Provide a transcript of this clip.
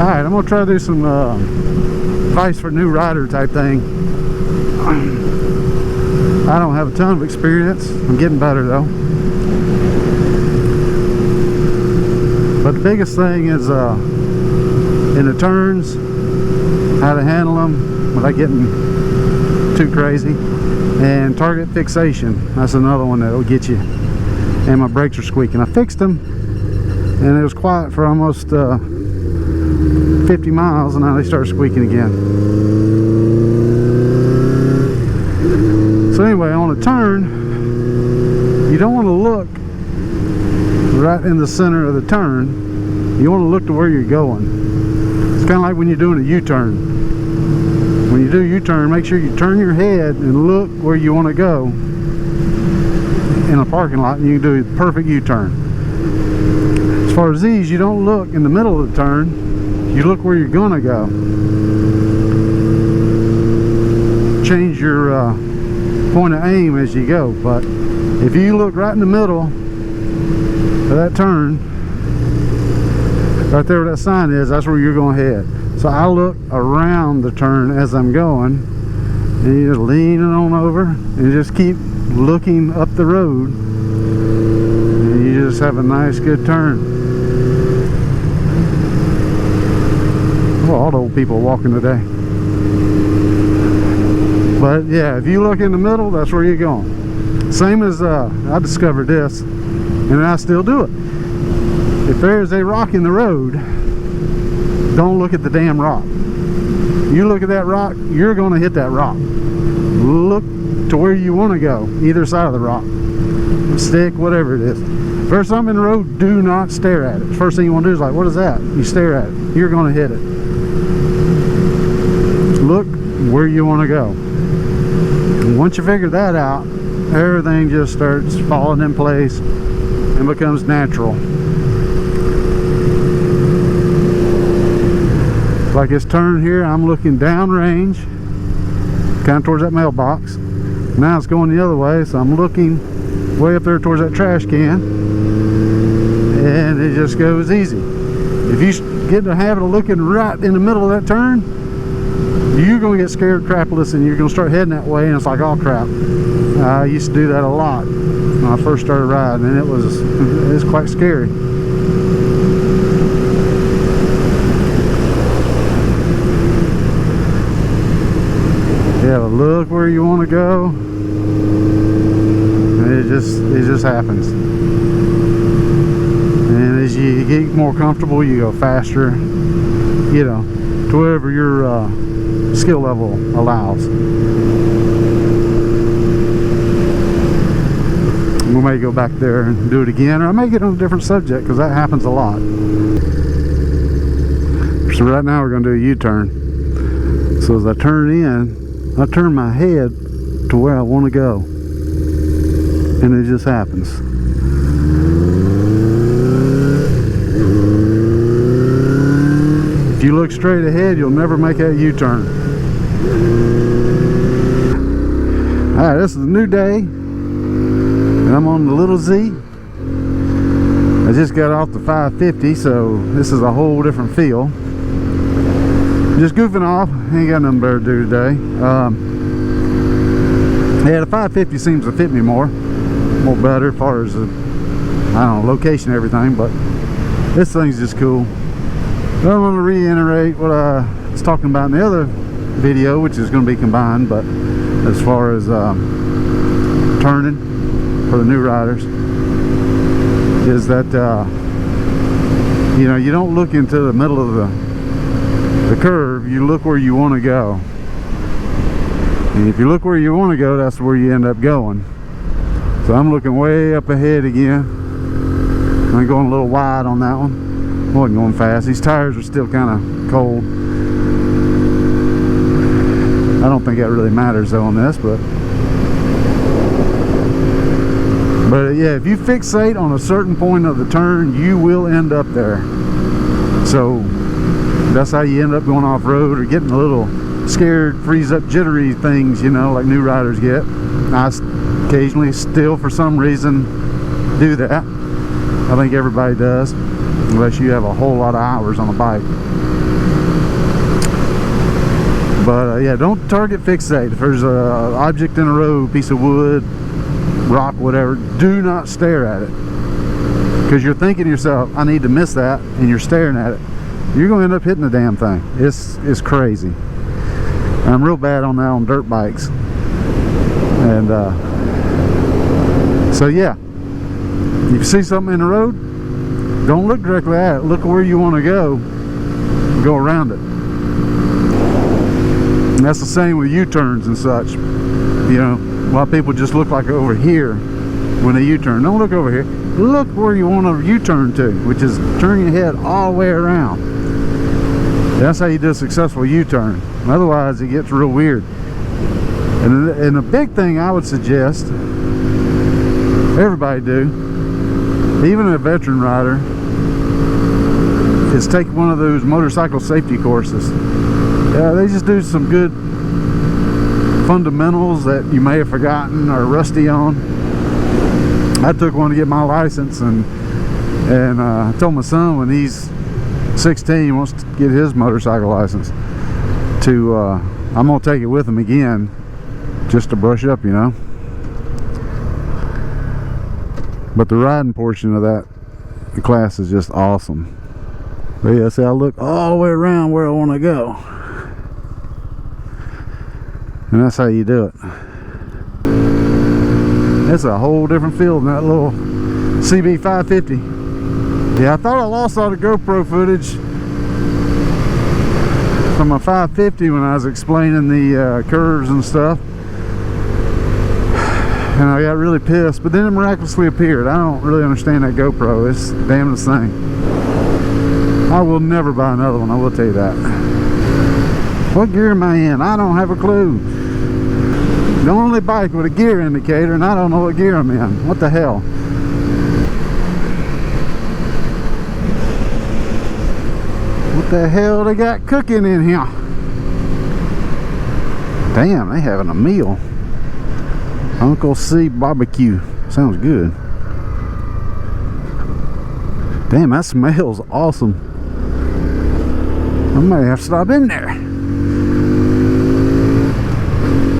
Alright, I'm going to try to do some advice for new rider type thing. I don't have a ton of experience. I'm getting better though. But the biggest thing is in the turns, how to handle them without getting too crazy, and target fixation. That's another one that will get you. And my brakes are squeaking. I fixed them, and it was quiet for almost 50 miles, and now they start squeaking again. So anyway, on a turn, you don't want to look right in the center of the turn. You want to look to where you're going. It's kind of like when you're doing a U-turn. When you do a U-turn, make sure you turn your head and look where you want to go in a parking lot, and you can do a perfect U-turn. As far as these, you don't look in the middle of the turn. You look where you're gonna go. Change your point of aim as you go, but if you look right in the middle of that turn, right there where that sign is, that's where you're gonna head. So I look around the turn as I'm going, and you're just leaning on over and just keep looking up the road, and you just have a nice good turn. Well, all the old people walking today. But yeah, if you look in the middle, that's where you're going. Same as I discovered this, and I still do it. If there's a rock in the road, don't look at the damn rock. You look at that rock, you're going to hit that rock. Look to where you want to go, either side of the rock, stick, whatever it is. If there's something in the road, do not stare at it. First thing you want to do is like, what is that? You stare at it, you're going to hit it. Look where you want to go. And once you figure that out, everything just starts falling in place and becomes natural. Like this turn here, I'm looking downrange, kind of towards that mailbox. Now it's going the other way, so I'm looking way up there towards that trash can, and it just goes easy. If you get in the habit of looking right in the middle of that turn, you're going to get scared crapless, and you're going to start heading that way, and it's like, oh crap. I used to do that a lot when I first started riding, and it was quite scary. Yeah, but look where you want to go, and it just happens. And as you get more comfortable, you go faster, you know, to wherever your skill level allows. We may go back there and do it again, or I may get on a different subject, because that happens a lot. So right now we're going to do a U-turn. So as I turn in, I turn my head to where I want to go, and it just happens. If you look straight ahead, you'll never make that U-turn. Alright, this is a new day, and I'm on the little Z. I just got off the 550, so this is a whole different feel. Just goofing off, ain't got nothing better to do today. Yeah, the 550 seems to fit me more better as far as I don't know, location and everything, but this thing's just cool. I don't want to reiterate what I was talking about in the other video, which is going to be combined, but as far as turning for the new riders, is that you know, you don't look into the middle of the curve, you look where you want to go. And if you look where you want to go, that's where you end up going. So I'm looking way up ahead again. I'm going a little wide on that one. I wasn't going fast. These tires are still kind of cold. I don't think that really matters though on this, but yeah, if you fixate on a certain point of the turn, you will end up there. So that's how you end up going off-road or getting a little scared, freeze-up, jittery things, you know, like new riders get. I occasionally still, for some reason, do that. I think everybody does. unless you have a whole lot of hours on a bike. But yeah, don't target fixate. If there's an object in the road, piece of wood, rock, whatever, do not stare at it, because you're thinking to yourself, I need to miss that, and you're staring at it. You're going to end up hitting the damn thing. It's crazy. I'm real bad on that on dirt bikes. And so yeah, if you see something in the road, don't look directly at it. Look where you want to go and go around it. And that's the same with U-turns and such. You know, a lot of people just look like over here when they U-turn. Don't look over here. Look where you want to U-turn to, which is turn your head all the way around. That's how you do a successful U-turn. Otherwise, it gets real weird. And the big thing I would suggest everybody do, even a veteran rider, is take one of those motorcycle safety courses. Yeah, they just do some good fundamentals that you may have forgotten or rusty on. I took one to get my license, and I told my son when he's 16, he wants to get his motorcycle license, to I'm gonna take it with him again just to brush up, you know. But the riding portion of that class is just awesome. But yeah, see, I look all the way around where I want to go, and that's how you do it. It's a whole different feel than that little CB550. Yeah, I thought I lost all the GoPro footage from my 550 when I was explaining the curves and stuff, and I got really pissed, but then it miraculously appeared. I don't really understand that GoPro. It's the damnedest thing. I will never buy another one, I will tell you that. What gear am I in? I don't have a clue. The only bike with a gear indicator, and I don't know what gear I'm in. What the hell? What the hell they got cooking in here? Damn, they having a meal. Uncle C barbecue. Sounds good. Damn, that smells awesome. I might have to stop in there.